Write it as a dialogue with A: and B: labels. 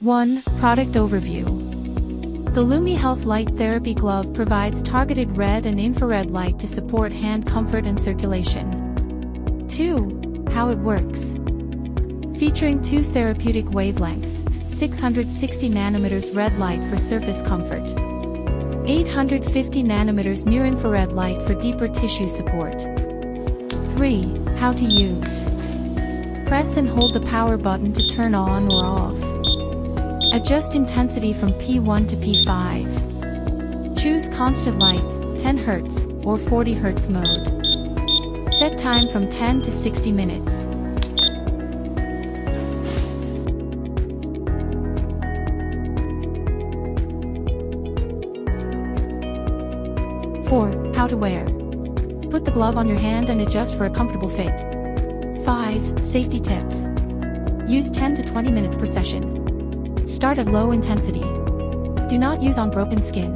A: 1. Product Overview. The Lumyhealth Light Therapy Glove provides targeted red and infrared light to support hand comfort and circulation. 2. How it works. Featuring 2 therapeutic wavelengths, 660 nanometers red light for surface comfort, 850 nanometers near-infrared light for deeper tissue support. 3. How to use. Press and hold the power button to turn on or off. Adjust intensity from P1 to P5. Choose constant light, 10 Hz, or 40 Hz mode. Set time from 10 to 60 minutes. How to wear. Put the glove on your hand and adjust for a comfortable fit. 5. Safety tips. Use 10 to 20 minutes per session. Start at low intensity. Do not use on broken skin.